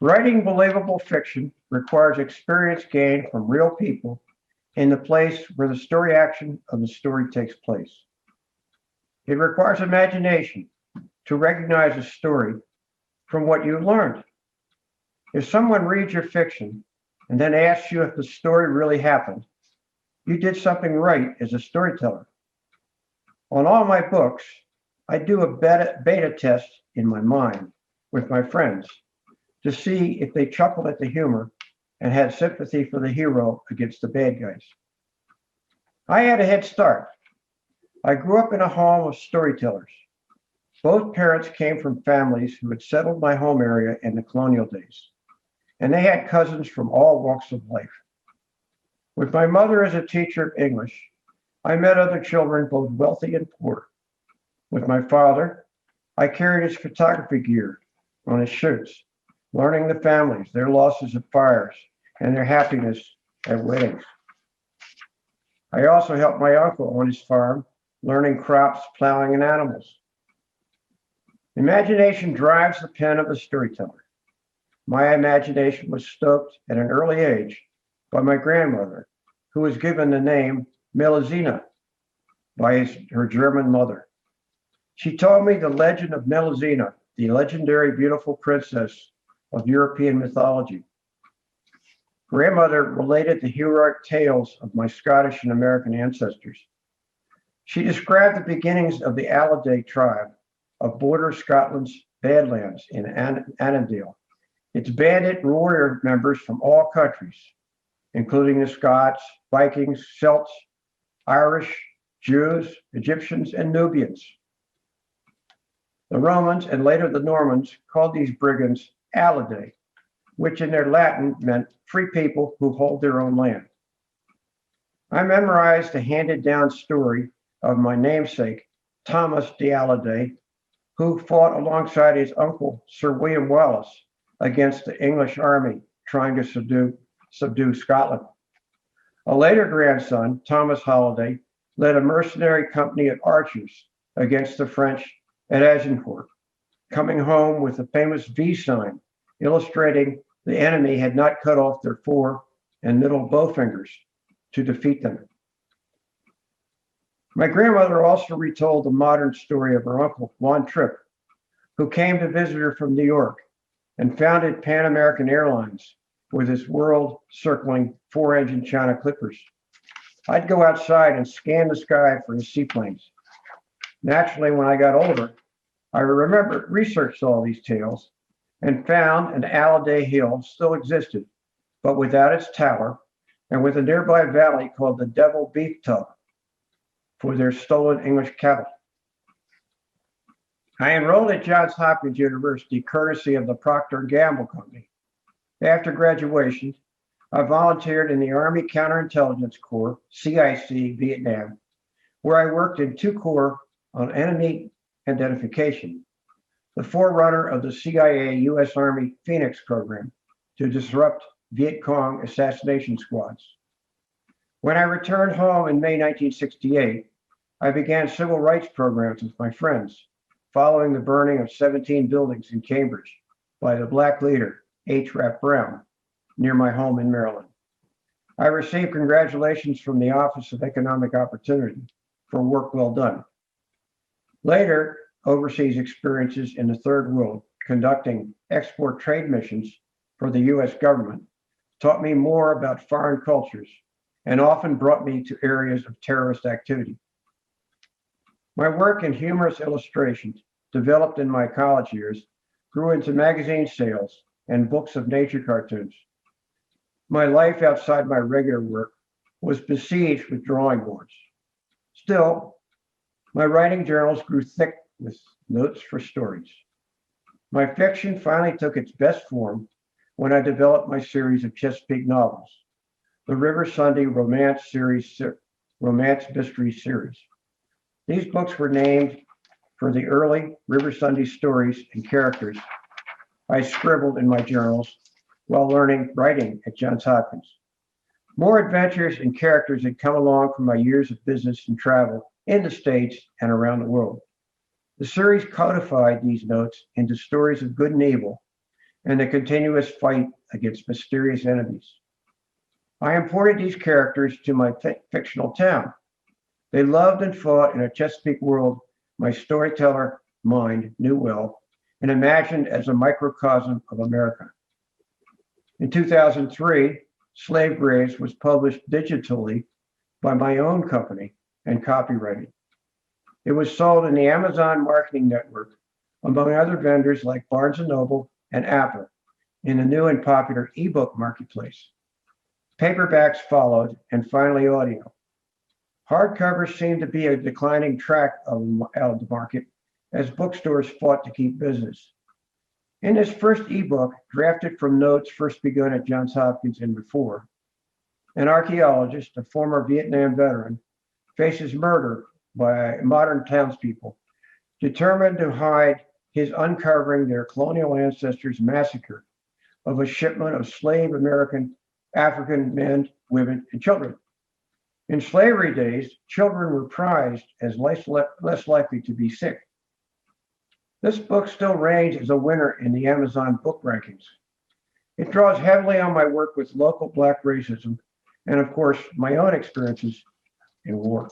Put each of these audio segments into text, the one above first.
Writing believable fiction requires experience gained from real people in the place where the story action of the story takes place. It requires imagination to recognize a story from what you learned. If someone reads your fiction and then asks you if the story really happened, you did something right as a storyteller. On all my books, I do a beta test in my mind with my friends to see if they chuckled at the humor and had sympathy for the hero against the bad guys. I had a head start. I grew up in a home of storytellers. Both parents came from families who had settled my home area in the colonial days, and they had cousins from all walks of life. With my mother as a teacher of English, I met other children, both wealthy and poor. With my father, I carried his photography gear on his shirts, learning the families, their losses of fires, and their happiness at weddings. I also helped my uncle on his farm, learning crops, plowing, and animals. Imagination drives the pen of the storyteller. My imagination was stoked at an early age by my grandmother, who was given the name Melusina by her German mother. She told me the legend of Melusina, the legendary beautiful princess of European mythology. Grandmother related the heroic tales of my Scottish and American ancestors. She described the beginnings of the Halliday tribe of border Scotland's Badlands in Annandale. Its bandit warrior members from all countries, including the Scots, Vikings, Celts, Irish, Jews, Egyptians, and Nubians. The Romans and later the Normans called these brigands Halliday, which in their Latin meant free people who hold their own land. I memorized the handed down story of my namesake, Thomas de Hollday, who fought alongside his uncle, Sir William Wallace, against the English army trying to subdue Scotland. A later grandson, Thomas Hollday, led a mercenary company of archers against the French at Agincourt, coming home with a famous V sign illustrating the enemy had not cut off their fore and middle bow fingers to defeat them. My grandmother also retold the modern story of her uncle, Juan Tripp, who came to visit her from New York and founded Pan American Airlines with its world-circling four-engine China Clippers. I'd go outside and scan the sky for his seaplanes. Naturally, when I got older, I researched all these tales and found an Halliday Hill still existed, but without its tower and with a nearby valley called the Devil Beef Tub for their stolen English cattle. I enrolled at Johns Hopkins University courtesy of the Procter & Gamble Company. After graduation, I volunteered in the Army Counterintelligence Corps, CIC, Vietnam, where I worked in 2 Corps on enemy identification, the forerunner of the CIA U.S. Army Phoenix program to disrupt Viet Cong assassination squads. When I returned home in May 1968, I began civil rights programs with my friends, following the burning of 17 buildings in Cambridge by the Black leader, H. Rap Brown, near my home in Maryland. I received congratulations from the Office of Economic Opportunity for work well done. Later, overseas experiences in the Third World, conducting export trade missions for the US government, taught me more about foreign cultures and often brought me to areas of terrorist activity. My work in humorous illustrations, developed in my college years, grew into magazine sales and books of nature cartoons. My life outside my regular work was besieged with drawing boards. Still, my writing journals grew thick with notes for stories. My fiction finally took its best form when I developed my series of Chesapeake novels, the River Sunday Romance Mystery Series. These books were named for the early River Sunday stories and characters I scribbled in my journals while learning writing at Johns Hopkins. More adventures and characters had come along from my years of business and travel in the States and around the world. The series codified these notes into stories of good and evil and the continuous fight against mysterious enemies. I imported these characters to my fictional town. They loved and fought in a Chesapeake world my storyteller mind knew well and imagined as a microcosm of America. In 2003, Slave Graves was published digitally by my own company and copyrighted. It was sold in the Amazon Marketing Network, among other vendors like Barnes & Noble and Apple, in the new and popular ebook marketplace. Paperbacks followed, and finally audio. Hardcovers seemed to be a declining track of the market as bookstores fought to keep business. In this first ebook, drafted from notes first begun at Johns Hopkins and before, an archaeologist, a former Vietnam veteran, faces murder by modern townspeople, determined to hide his uncovering their colonial ancestors' massacre of a shipment of slave American African men, women, and children. In slavery days, children were prized as less likely to be sick. This book still reigns as a winner in the Amazon book rankings. It draws heavily on my work with local Black racism and, of course, my own experiences in war.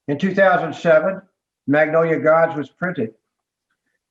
In 2007, Magnolia Gods was printed.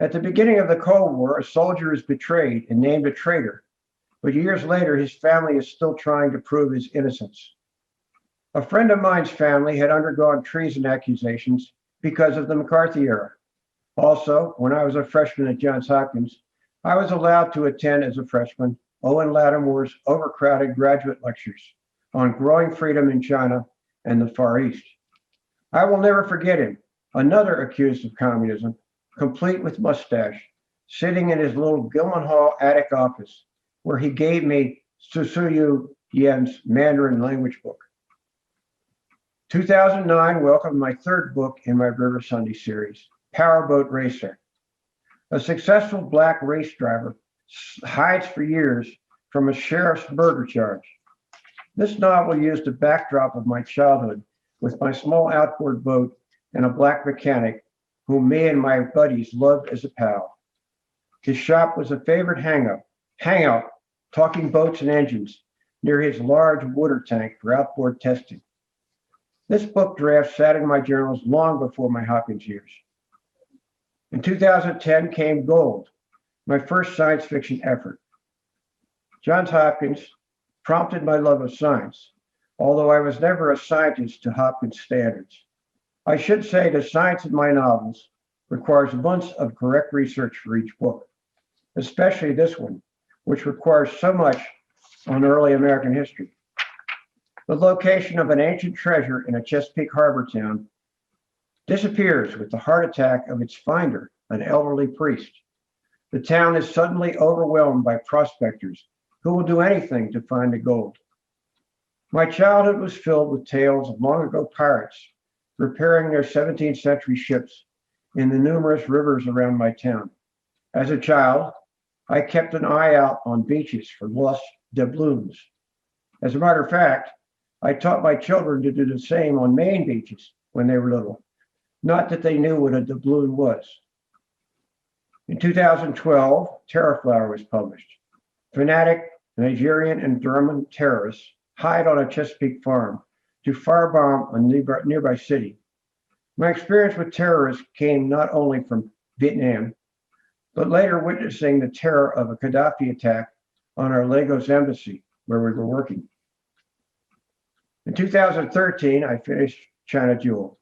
At the beginning of the Cold War, a soldier is betrayed and named a traitor, but years later, his family is still trying to prove his innocence. A friend of mine's family had undergone treason accusations because of the McCarthy era. Also, when I was a freshman at Johns Hopkins, I was allowed to attend as a freshman Owen Lattimore's overcrowded graduate lectures on growing freedom in China and the Far East. I will never forget him, another accused of communism, complete with mustache, sitting in his little Gilman Hall attic office, where he gave me Susuyu Yen's Mandarin language book. 2009 welcomed my third book in my River Sunday series, Powerboat Racer. A successful Black race driver hides for years from a sheriff's murder charge. This novel used a backdrop of my childhood with my small outboard boat and a Black mechanic whom me and my buddies loved as a pal. His shop was a favorite hangout, talking boats and engines near his large water tank for outboard testing. This book draft sat in my journals long before my Hopkins years. In 2010 came Gold, my first science fiction effort. Johns Hopkins prompted my love of science, although I was never a scientist to Hopkins standards. I should say the science in my novels requires months of correct research for each book, especially this one, which requires so much on early American history. The location of an ancient treasure in a Chesapeake harbor town disappears with the heart attack of its finder, an elderly priest. The town is suddenly overwhelmed by prospectors who will do anything to find the gold. My childhood was filled with tales of long ago pirates repairing their 17th century ships in the numerous rivers around my town. As a child, I kept an eye out on beaches for lost doubloons. As a matter of fact, I taught my children to do the same on Maine beaches when they were little, not that they knew what a doubloon was. In 2012, Terrorflower was published. Fanatic Nigerian and German terrorists hide on a Chesapeake farm to firebomb a nearby city. My experience with terrorists came not only from Vietnam, but later witnessing the terror of a Gaddafi attack on our Lagos embassy where we were working. In 2013, I finished China Jewel.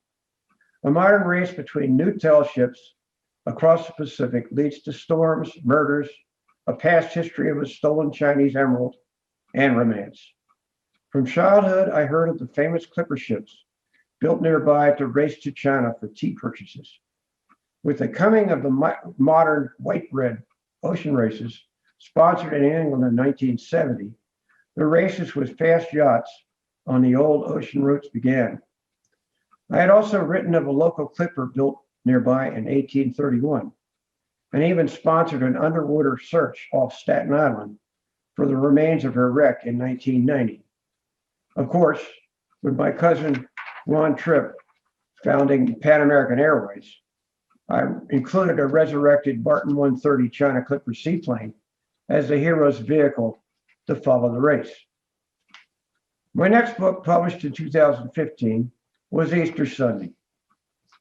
A modern race between new tell ships across the Pacific leads to storms, murders, a past history of a stolen Chinese emerald, and romance. From childhood, I heard of the famous clipper ships built nearby to race to China for tea purchases. With the coming of the modern white bread ocean races, sponsored in England in 1970, the races with fast yachts on the old ocean routes began. I had also written of a local clipper built nearby in 1831, and even sponsored an underwater search off Staten Island for the remains of her wreck in 1990. Of course, with my cousin Ron Tripp founding Pan American Airways, I included a resurrected Barton 130 China Clipper seaplane as the hero's vehicle to follow the race. My next book, published in 2015, was Easter Sunday.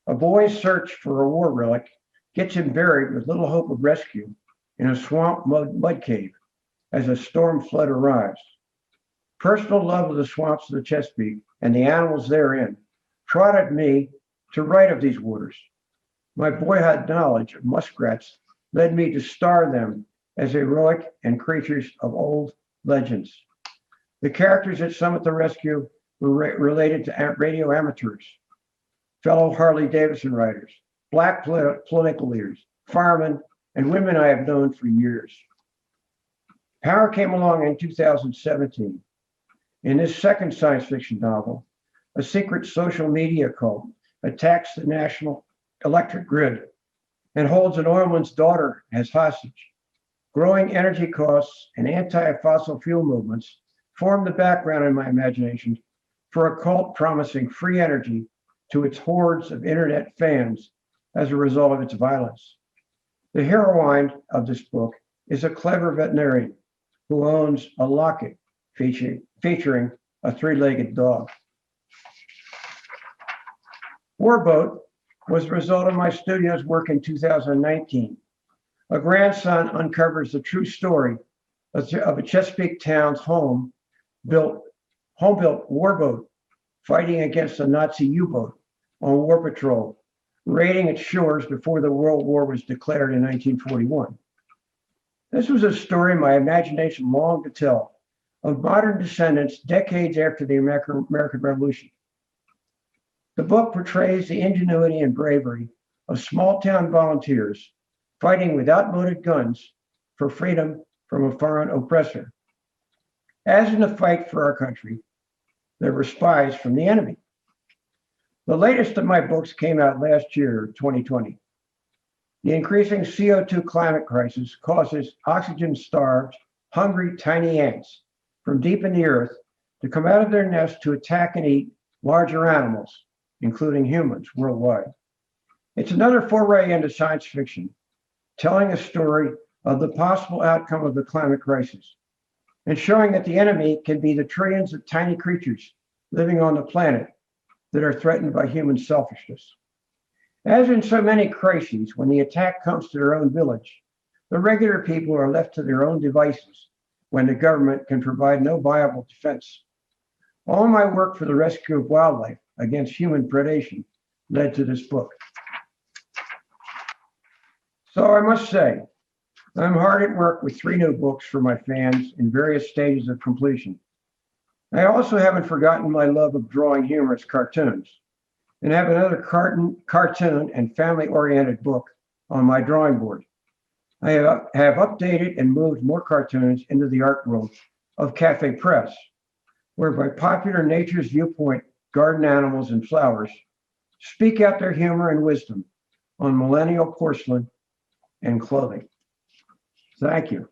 A boy's search for a war relic gets him buried with little hope of rescue in a swamp mud cave as a storm flood arrives. Personal love of the swamps of the Chesapeake and the animals therein prodded me to write of these waters. My boyhood knowledge of muskrats led me to star them as heroic and creatures of old legends. The characters that summit the rescue were related to radio amateurs, fellow Harley-Davidson riders, Black political leaders, firemen, and women I have known for years. Power came along in 2017. In this second science fiction novel, a secret social media cult attacks the national electric grid and holds an oilman's daughter as hostage. Growing energy costs and anti-fossil fuel movements form the background in my imagination for a cult promising free energy to its hordes of internet fans as a result of its violence. The heroine of this book is a clever veterinarian who owns a locket featuring a three-legged dog. Warboat was the result of my studio's work in 2019. A grandson uncovers the true story of a Chesapeake town's home-built warboat fighting against a Nazi U-boat on war patrol, raiding its shores before the World War was declared in 1941. This was a story my imagination longed to tell of modern descendants decades after the American Revolution. The book portrays the ingenuity and bravery of small-town volunteers fighting with outmoded guns for freedom from a foreign oppressor. As in the fight for our country, there were spies from the enemy. The latest of my books came out last year, 2020. The increasing CO2 climate crisis causes oxygen-starved, hungry tiny ants from deep in the earth to come out of their nests to attack and eat larger animals, including humans worldwide. It's another foray into science fiction, telling a story of the possible outcome of the climate crisis and showing that the enemy can be the trillions of tiny creatures living on the planet that are threatened by human selfishness. As in so many crises, when the attack comes to their own village, the regular people are left to their own devices when the government can provide no viable defense. All my work for the rescue of wildlife against human predation led to this book. So I must say, I'm hard at work with 3 new books for my fans in various stages of completion. I also haven't forgotten my love of drawing humorous cartoons and have another cartoon and family-oriented book on my drawing board. I have updated and moved more cartoons into the art world of Cafe Press, where by popular Nature's Viewpoint garden animals and flowers speak out their humor and wisdom on millennial porcelain and clothing. Thank you.